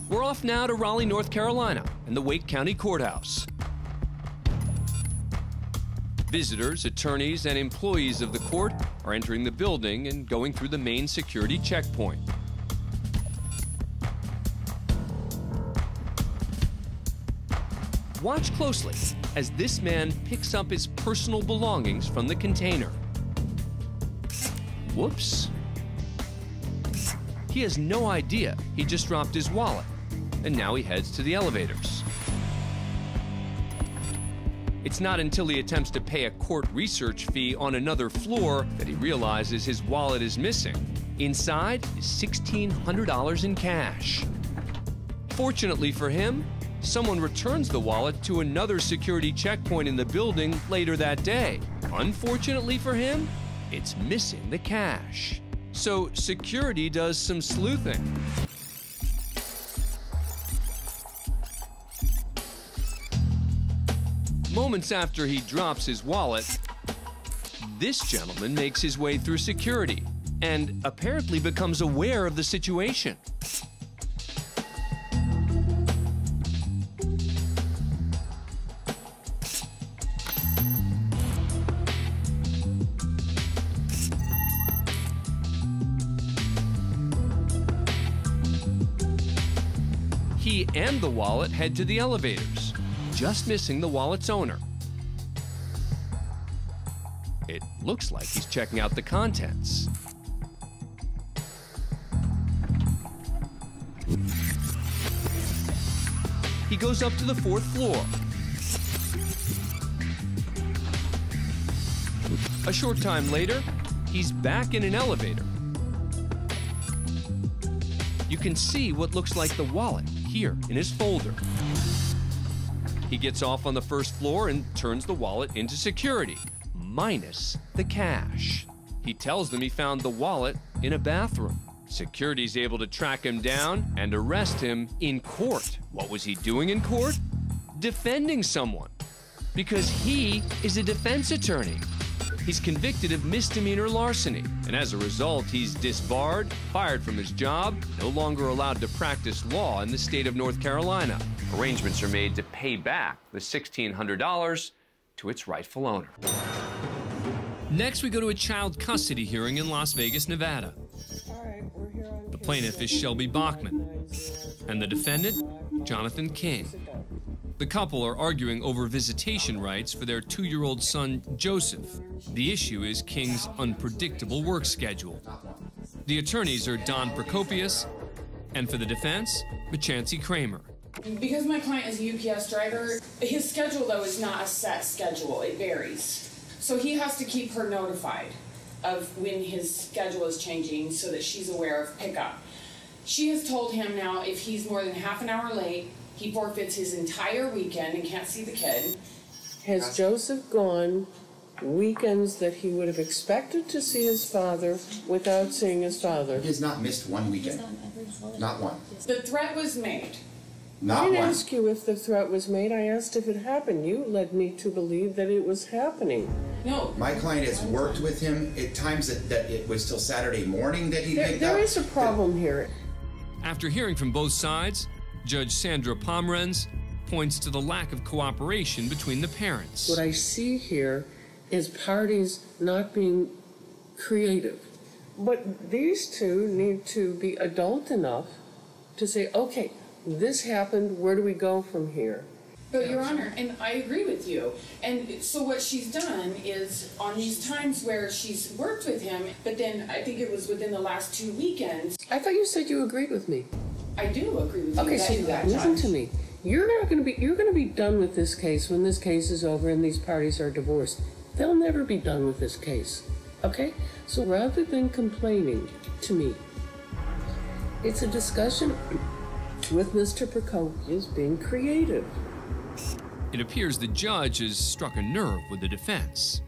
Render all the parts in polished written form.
We're off now to Raleigh, North Carolina, and the Wake County Courthouse. Visitors, attorneys, and employees of the court are entering the building and going through the main security checkpoint. Watch closely as this man picks up his personal belongings from the container. Whoops. He has no idea he just dropped his wallet, and now he heads to the elevators. It's not until he attempts to pay a court research fee on another floor that he realizes his wallet is missing. Inside is $1,600 in cash. Fortunately for him, someone returns the wallet to another security checkpoint in the building later that day. Unfortunately for him, it's missing the cash. So security does some sleuthing. Moments after he drops his wallet, this gentleman makes his way through security and apparently becomes aware of the situation. He and the wallet head to the elevators, just missing the wallet's owner. It looks like he's checking out the contents. He goes up to the 4th floor. A short time later, he's back in an elevator. You can see what looks like the wallet here in his folder. He gets off on the 1st floor and turns the wallet into security, minus the cash. He tells them he found the wallet in a bathroom. Security's able to track him down and arrest him in court. What was he doing in court? Defending someone, because he is a defense attorney. He's convicted of misdemeanor larceny, and as a result, he's disbarred, fired from his job, no longer allowed to practice law in the state of North Carolina. Arrangements are made to pay back the $1,600 to its rightful owner. Next, we go to a child custody hearing in Las Vegas, Nevada. The plaintiff is Shelby Bachman, and the defendant, Jonathan King. The couple are arguing over visitation rights for their 2-year-old son, Joseph. The issue is King's unpredictable work schedule. The attorneys are Don Procopius, and for the defense, Machancy Kramer. Because my client is a UPS driver, his schedule, though, is not a set schedule. It varies. So he has to keep her notified of when his schedule is changing so that she's aware of pickup. She has told him now if he's more than half an hour late, he forfeits his entire weekend and can't see the kid. Has Joseph gone weekends that he would have expected to see his father without seeing his father? He has not missed one weekend. Not one. The threat was made. Not I didn't one. ask you if the threat was made. I asked if it happened. You led me to believe that it was happening. No. My client has worked with him at times that it was till Saturday morning that he picked up. There is a problem here. After hearing from both sides, Judge Sandra Pomerantz points to the lack of cooperation between the parents. What I see here is parties not being creative. But these two need to be adult enough to say, okay, this happened, where do we go from here? But, Your Honor, and I agree with you. And so what she's done is on these times where she's worked with him, but then I think it was within the last 2 weekends. I thought you said you agreed with me. I do agree with you. Okay, so listen to me. You're going to be done with this case when this case is over and these parties are divorced. They'll never be done with this case. Okay? So rather than complaining to me, it's a discussion with Mr. Procopius being creative. It appears the judge has struck a nerve with the defense.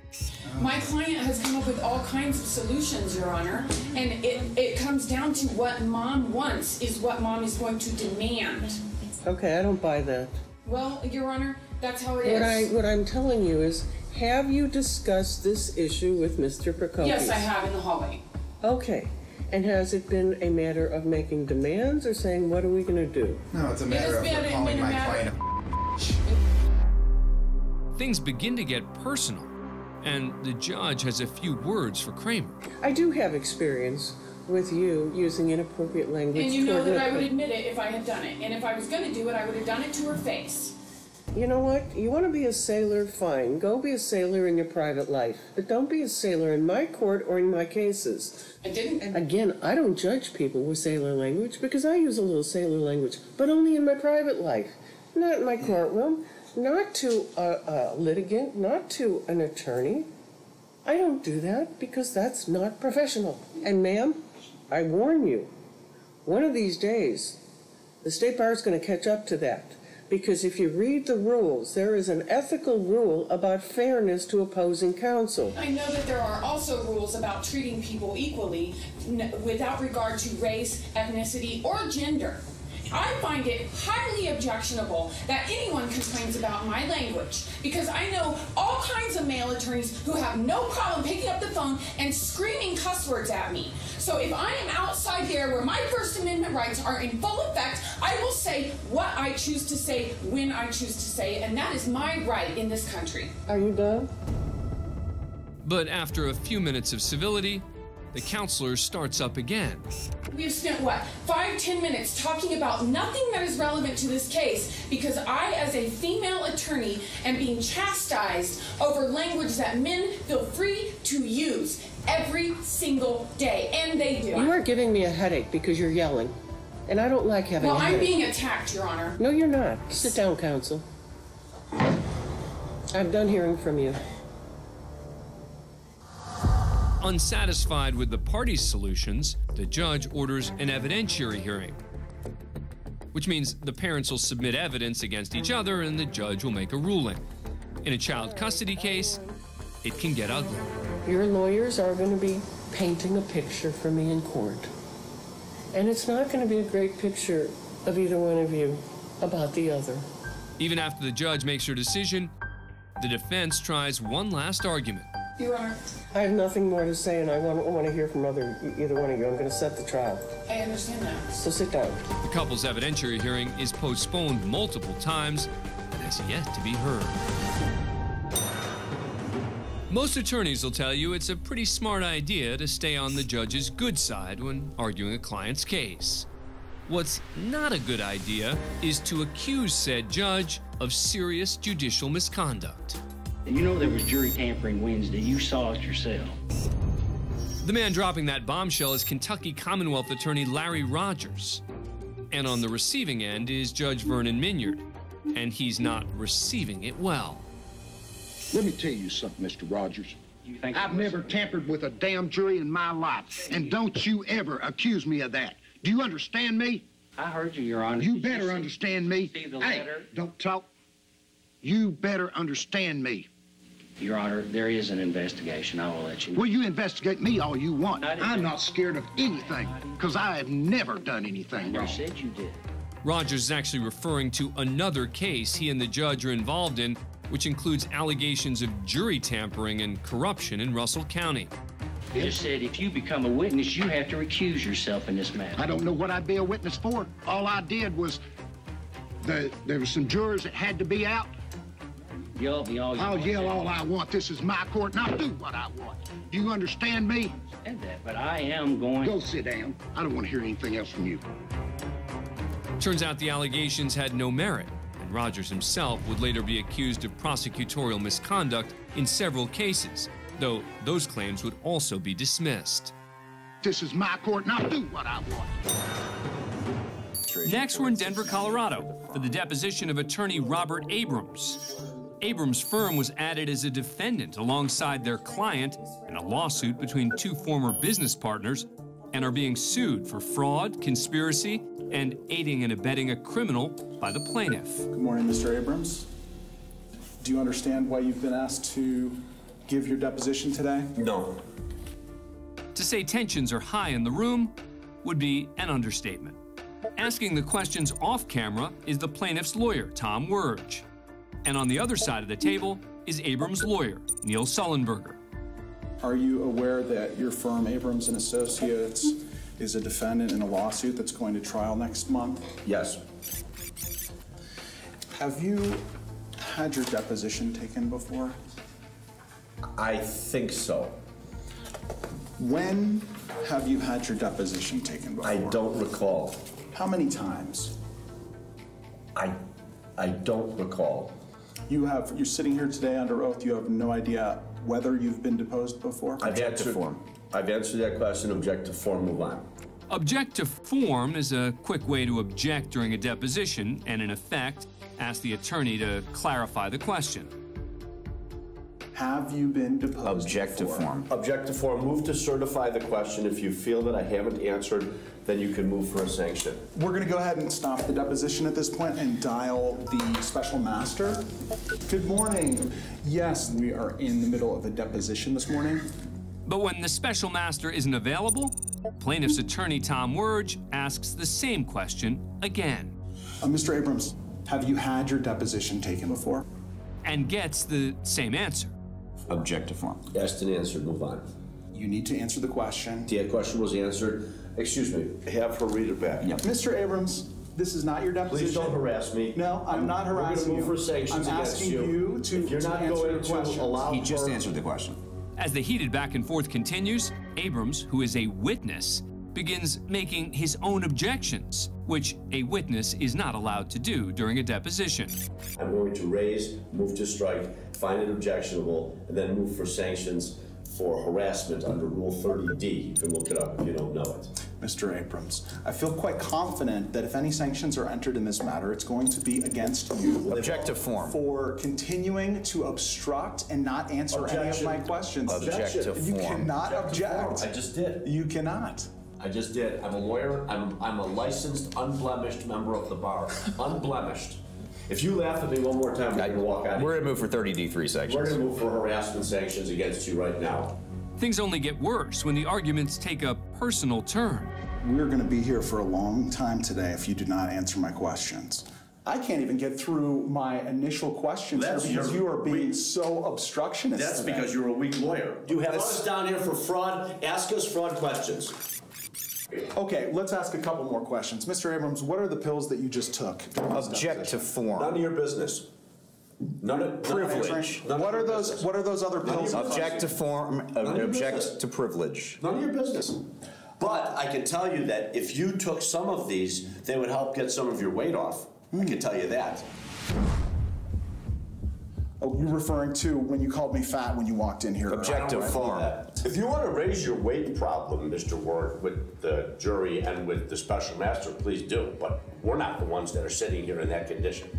My client has come up with all kinds of solutions, Your Honor, and it comes down to what Mom wants is what Mom is going to demand. Okay, I don't buy that. Well, Your Honor, that's how it is. What I'm telling you is, have you discussed this issue with Mr. Procopius? Yes, I have in the hallway. Okay. And has it been a matter of making demands or saying, what are we going to do? No, it's a matter of calling my client Things begin to get personal, and the judge has a few words for Kramer. I do have experience with you using inappropriate language. And you know that I would admit it if I had done it. And if I was going to do it, I would have done it to her face. You know what? You want to be a sailor, fine. Go be a sailor in your private life. But don't be a sailor in my court or in my cases. I didn't. Again, I don't judge people with sailor language because I use a little sailor language, but only in my private life, not in my courtroom, not to a litigant, not to an attorney. I don't do that because that's not professional. And ma'am, I warn you, one of these days, the State Bar is going to catch up to that. Because if you read the rules, there is an ethical rule about fairness to opposing counsel. I know that there are also rules about treating people equally without regard to race, ethnicity, or gender. I find it highly objectionable that anyone complains about my language because I know all kinds of male attorneys who have no problem picking up the phone and screaming cuss words at me. So if I am outside there where my First Amendment rights are in full effect, I will say what I choose to say when I choose to say it, and that is my right in this country. Are you done? But after a few minutes of civility, the counselor starts up again. We've spent, 5-10 minutes talking about nothing that is relevant to this case because I, as a female attorney, am being chastised over language that men feel free to use every single day, and they do. You are giving me a headache because you're yelling, and I don't like having a headache. Well, I'm being attacked, Your Honor. No, you're not. Sit down, counsel. I'm done hearing from you. Unsatisfied with the parties' solutions, the judge orders an evidentiary hearing, which means the parents will submit evidence against each other and the judge will make a ruling. In a child custody case, it can get ugly. Your lawyers are going to be painting a picture for me in court. And it's not going to be a great picture of either one of you about the other. Even after the judge makes her decision, the defense tries one last argument. Your Honor. I have nothing more to say, and I want to hear from either one of you. I'm going to set the trial. I understand that. So sit down. The couple's evidentiary hearing is postponed multiple times and has yet to be heard. Most attorneys will tell you it's a pretty smart idea to stay on the judge's good side when arguing a client's case. What's not a good idea is to accuse said judge of serious judicial misconduct. You know there was jury tampering Wednesday. You saw it yourself. The man dropping that bombshell is Kentucky Commonwealth attorney Larry Rogers. And on the receiving end is Judge Vernon Minyard. And he's not receiving it well. Let me tell you something, Mr. Rogers. think I've never tampered with a damn jury in my life. And don't you ever accuse me of that. Do you understand me? I heard you, Your Honor. You better understand me. See the Hey, letter? don't talk. You better understand me. Your Honor, there is an investigation. I will let you know. Well, you investigate me all you want. I didn't. I'm not scared of anything, because I have never done anything You wrong. said you did. Rogers is actually referring to another case he and the judge are involved in, which includes allegations of jury tampering and corruption in Russell County. You just said if you become a witness, you have to recuse yourself in this matter. I don't know what I'd be a witness for. All I did was there were some jurors that had to be out. Yell me all you I'll want. yell all I want. This is my court, and I'll do what I want. Do you understand me? I said that, but I am going. Go sit down. I don't want to hear anything else from you. Turns out the allegations had no merit, and Rogers himself would later be accused of prosecutorial misconduct in several cases, though those claims would also be dismissed. This is my court, and I'll do what I want. Next, we're in Denver, Colorado, for the deposition of attorney Robert Abrams. Abrams' firm was added as a defendant alongside their client in a lawsuit between two former business partners and are being sued for fraud, conspiracy, and aiding and abetting a criminal by the plaintiff. Good morning, Mr. Abrams. Do you understand why you've been asked to give your deposition today? No. To say tensions are high in the room would be an understatement. Asking the questions off camera is the plaintiff's lawyer, Tom Werge. And on the other side of the table is Abrams' lawyer, Neil Sullenberger. Are you aware that your firm, Abrams & Associates, is a defendant in a lawsuit that's going to trial next month. Yes. Have you had your deposition taken before? I think so. When have you had your deposition taken before? I don't recall. How many times? I don't recall. You're sitting here today under oath. You have no idea whether you've been deposed before? I've answered that question. Object to form. Move on. Object to form is a quick way to object during a deposition and, in effect, ask the attorney to clarify the question. Have you been deposed Object to form. Object to form. Move to certify the question. If you feel that I haven't answered, then you can move for a sanction. We're going to go ahead and stop the deposition at this point and dial the special master. Good morning. Yes, we are in the middle of a deposition this morning. But when the special master isn't available, plaintiff's attorney Tom Werge asks the same question again. Mr. Abrams, have you had your deposition taken before? And gets the same answer. Object to form. Asked and answered. Move on. You need to answer the question. The question was answered. Excuse me. Have her read it back. Yep. Mr. Abrams, this is not your deposition. Please don't harass me. No, I'm not harassing you. We're going to move for sanctions I'm against asking you to, if you're not answer going the to question. allow He just her... answered the question. As the heated back and forth continues, Abrams, who is a witness, begins making his own objections, which a witness is not allowed to do during a deposition. I'm going to raise, move to strike, find it objectionable, and then move for sanctions for harassment under Rule 30D. You can look it up if you don't know it. Mr. Abrams, I feel quite confident that if any sanctions are entered in this matter, it's going to be against you. Object to form. For continuing to obstruct and not answer any of my questions. Object to You form. cannot object. I just did. You cannot. I just did. I'm a lawyer. I'm a licensed, unblemished member of the bar. Unblemished. If you laugh at me one more time, we're going to walk out. We're going to move for 30D3 sections. We're going to move for harassment sanctions against you right now. Things only get worse when the arguments take a personal turn. We're going to be here for a long time today if you do not answer my questions. I can't even get through my initial questions here because you are being so obstructionist. That's today. because you're a weak lawyer. You have us down here for fraud. Ask us fraud questions. Okay, let's ask a couple more questions. Mr. Abrams, what are the pills that you just took? Object to form. None of your business. Privilege. What are those other pills? Object to form. Object to privilege. None of your business. But I can tell you that if you took some of these, they would help get some of your weight off. I can tell you that. Oh, you're referring to when you called me fat when you walked in here. Object to form. If you want to raise your weight problem, Mr. Ward, with the jury and with the special master, please do. But we're not the ones that are sitting here in that condition.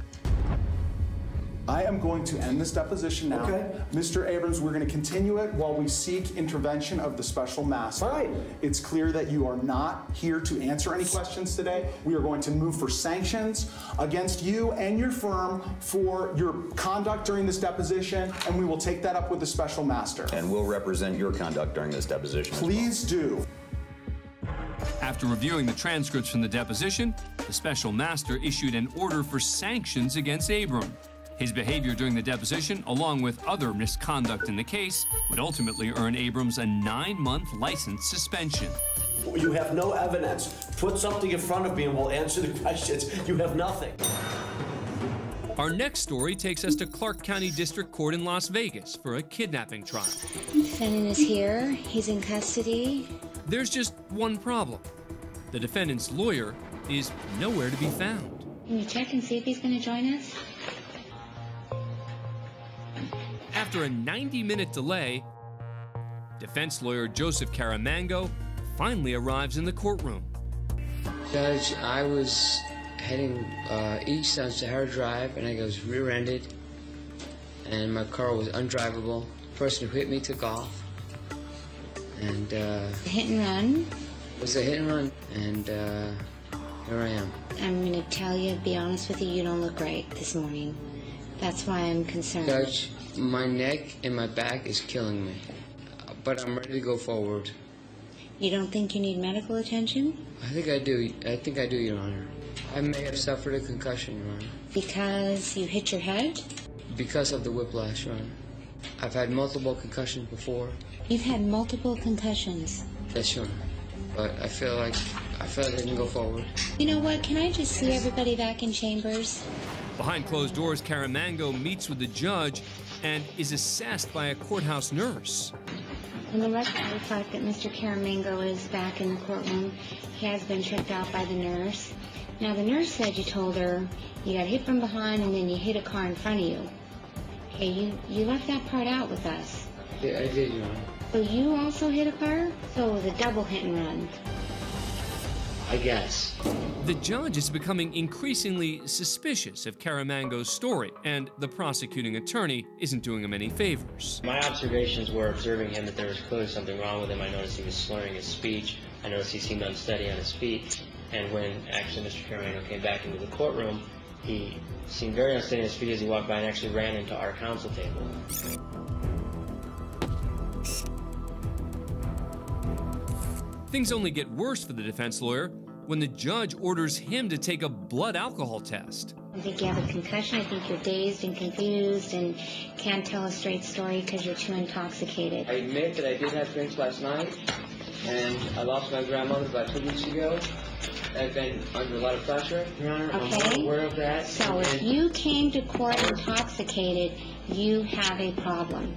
I am going to end this deposition now. Okay. Mr. Abrams, we're going to continue it while we seek intervention of the special master. Fine. It's clear that you are not here to answer any questions today. We are going to move for sanctions against you and your firm for your conduct during this deposition, and we will take that up with the special master. And we'll represent your conduct during this deposition. Please do. After reviewing the transcripts from the deposition, the special master issued an order for sanctions against Abram. His behavior during the deposition, along with other misconduct in the case, would ultimately earn Abrams a 9-month license suspension. You have no evidence. Put something in front of me and we'll answer the questions. You have nothing. Our next story takes us to Clark County District Court in Las Vegas for a kidnapping trial. Defendant is here. He's in custody. There's just one problem. The defendant's lawyer is nowhere to be found. Can you check and see if he's going to join us? After a 90-minute delay, defense lawyer Joseph Caramango finally arrives in the courtroom. Judge, I was heading east on Sahara Drive, and I was rear-ended, and my car was undrivable. The person who hit me took off, and Hit and run. it was a hit and run, and here I am. I'm going to tell you, be honest with you, you don't look right this morning. That's why I'm concerned. Judge, my neck and my back is killing me, but I'm ready to go forward. You don't think you need medical attention? I think I do. I think I do, Your Honor. I may have suffered a concussion, Your Honor. Because you hit your head? Because of the whiplash, Your Honor. I've had multiple concussions before. You've had multiple concussions. Yes, Your Honor. but I feel like I can go forward. You know what? Can I just see everybody back in chambers? Behind closed doors, Carano meets with the judge and is assessed by a courthouse nurse. And the record reflects that Mr. Carano is back in the courtroom. He has been tripped out by the nurse. Now, the nurse said you told her you got hit from behind and then you hit a car in front of you. Okay, you left that part out with us. Yeah, I did, Your Honor. So you also hit a car? So it was a double hit and run. I guess. The judge is becoming increasingly suspicious of Carano's story, and the prosecuting attorney isn't doing him any favors. My observations were observing him that there was clearly something wrong with him. I noticed he was slurring his speech. I noticed he seemed unsteady on his feet. And when actually Mr. Carano came back into the courtroom, he seemed very unsteady on his feet as he walked by and actually ran into our counsel table. Things only get worse for the defense lawyer when the judge orders him to take a blood alcohol test. I think you have a concussion. I think you're dazed and confused and can't tell a straight story because you're too intoxicated. I admit that I did have drinks last night, and I lost my grandmother about 2 weeks ago. I've been under a lot of pressure, Your Honor. Okay. I'm aware of that. So if you came to court intoxicated, you have a problem.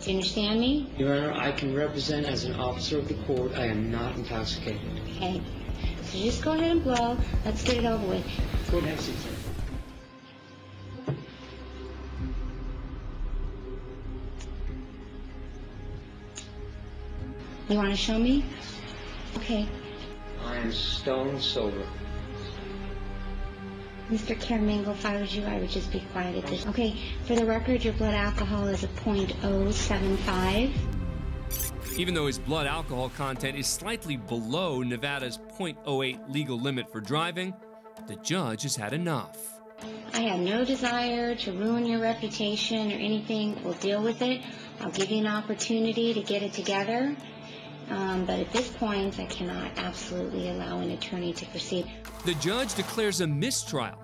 Do you understand me? Your Honor, I can represent as an officer of the court. I am not intoxicated. Okay. So just go ahead and blow. Let's get it over with. Go ahead, sir. You want to show me? Okay. I am stone sober. Mr. Carano, if I was you, I would just be quiet at this. Okay, for the record, your blood alcohol is a .075. Even though his blood alcohol content is slightly below Nevada's .08 legal limit for driving, the judge has had enough. I have no desire to ruin your reputation or anything. We'll deal with it. I'll give you an opportunity to get it together. But at this point, I cannot absolutely allow an attorney to proceed. The judge declares a mistrial,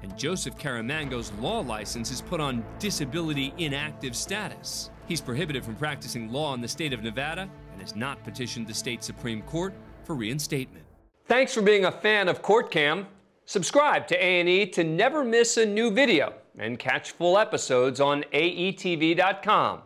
and Joseph Carano's law license is put on disability inactive status. He's prohibited from practicing law in the state of Nevada and has not petitioned the state Supreme Court for reinstatement. Thanks for being a fan of Court Cam. Subscribe to A&E to never miss a new video and catch full episodes on aetv.com.